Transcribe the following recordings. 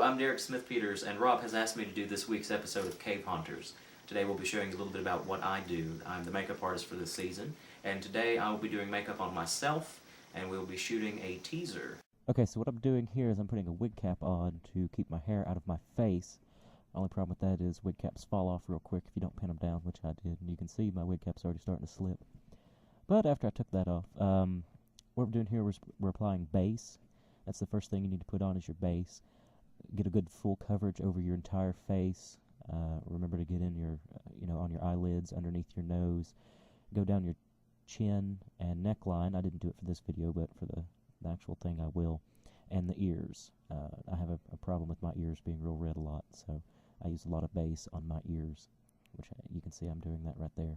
I'm Derek Smithpeters, and Rob has asked me to do this week's episode of Cave Haunters. Today we'll be showing you a little bit about what I do. I'm the makeup artist for this season, and today I will be doing makeup on myself, and we'll be shooting a teaser. Okay, so what I'm doing here is I'm putting a wig cap on to keep my hair out of my face. Only problem with that is wig caps fall off real quick if you don't pin them down, which I did, and you can see my wig cap's already starting to slip. But after I took that off, what we're doing here is we're applying base. That's the first thing you need to put on is your base. Get a good full coverage over your entire face. Remember to get in your, on your eyelids, underneath your nose. Go down your chin and neckline. I didn't do it for this video, but for the actual thing I will. And the ears. I have a problem with my ears being real red a lot, so I use a lot of base on my ears, which you can see I'm doing that right there.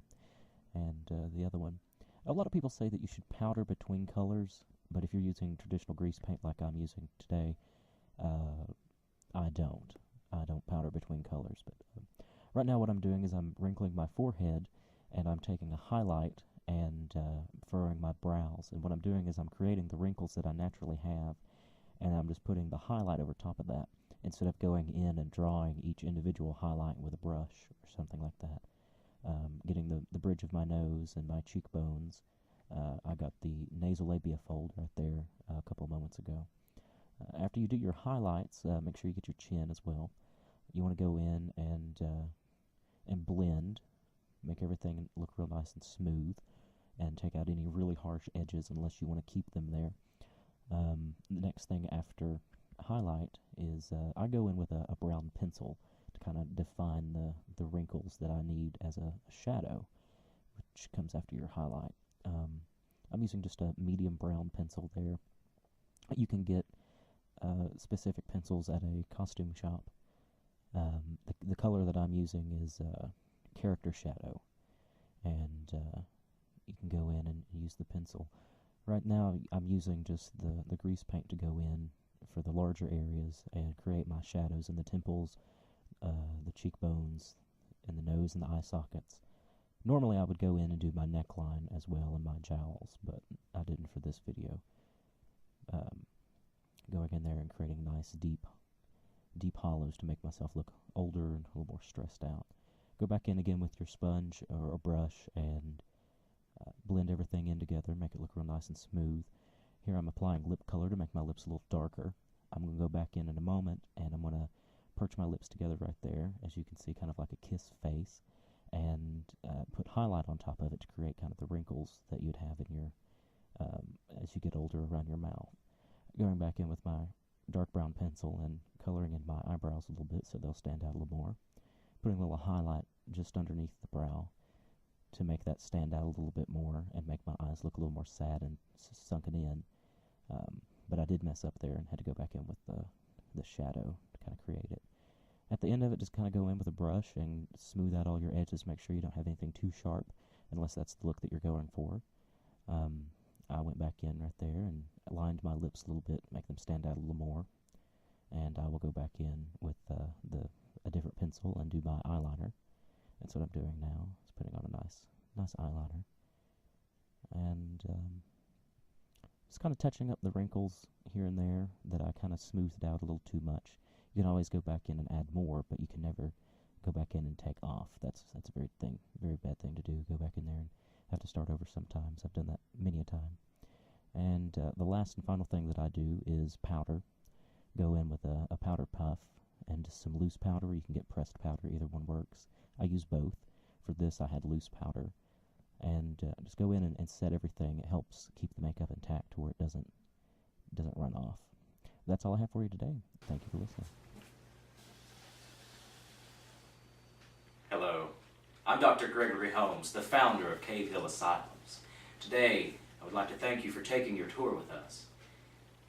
And the other one. A lot of people say that you should powder between colors, but if you're using traditional grease paint like I'm using today, I don't powder between colors. But right now what I'm doing is I'm wrinkling my forehead, and I'm taking a highlight and furrowing my brows. And what I'm doing is I'm creating the wrinkles that I naturally have, and I'm just putting the highlight over top of that, instead of going in and drawing each individual highlight with a brush or something like that. Getting the bridge of my nose and my cheekbones. I got the nasolabial fold right there a couple of moments ago. After you do your highlights, make sure you get your chin as well. You want to go in and blend, make everything look real nice and smooth, and take out any really harsh edges unless you want to keep them there. The next thing after highlight is I go in with a brown pencil to kind of define the wrinkles that I need as a shadow, which comes after your highlight. I'm using just a medium brown pencil there. You can get specific pencils at a costume shop. The color that I'm using is character shadow, and you can go in and use the pencil. Right now I'm using just the grease paint to go in for the larger areas and create my shadows in the temples, the cheekbones, and the nose and the eye sockets. Normally I would go in and do my neckline as well and my jowls, but I didn't for this video. Going in there and creating nice deep hollows to make myself look older and a little more stressed out. Go back in again with your sponge or a brush and blend everything in together, make it look real nice and smooth. Here I'm applying lip color to make my lips a little darker. I'm going to go back in a moment, and I'm going to perch my lips together right there, as you can see, kind of like a kiss face, and put highlight on top of it to create kind of the wrinkles that you'd have in your, as you get older, around your mouth. Going back in with my dark brown pencil and coloring in my eyebrows a little bit so they'll stand out a little more. Putting a little highlight just underneath the brow to make that stand out a little bit more and make my eyes look a little more sad and sunken in. But I did mess up there and had to go back in with the shadow to kind of create it. At the end of it, just kind of go in with a brush and smooth out all your edges. Make sure you don't have anything too sharp, unless that's the look that you're going for. I went back in right there and lined my lips a little bit, make them stand out a little more. And I will go back in with a different pencil and do my eyeliner. That's what I'm doing now. It's putting on a nice eyeliner. And just kind of touching up the wrinkles here and there that I kind of smoothed out a little too much. You can always go back in and add more, but you can never go back in and take off. That's a very bad thing to do. Go back in there and have to start over sometimes. I've done that many a time. And the last and final thing that I do is powder. Go in with a powder puff and just some loose powder. You can get pressed powder. Either one works. I use both. For this, I had loose powder. And just go in and set everything. It helps keep the makeup intact to where it doesn't run off. That's all I have for you today. Thank you for listening. Hello, I'm Dr. Gregory Holmes, the founder of Cave Hill Asylums. Today, I would like to thank you for taking your tour with us.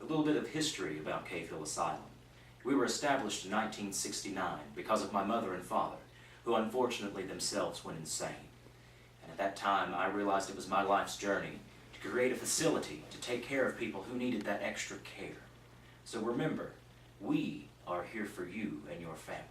A little bit of history about Cave Hill Asylum. We were established in 1969 because of my mother and father, who unfortunately themselves went insane. And at that time, I realized it was my life's journey to create a facility to take care of people who needed that extra care. So remember, we are here for you and your family.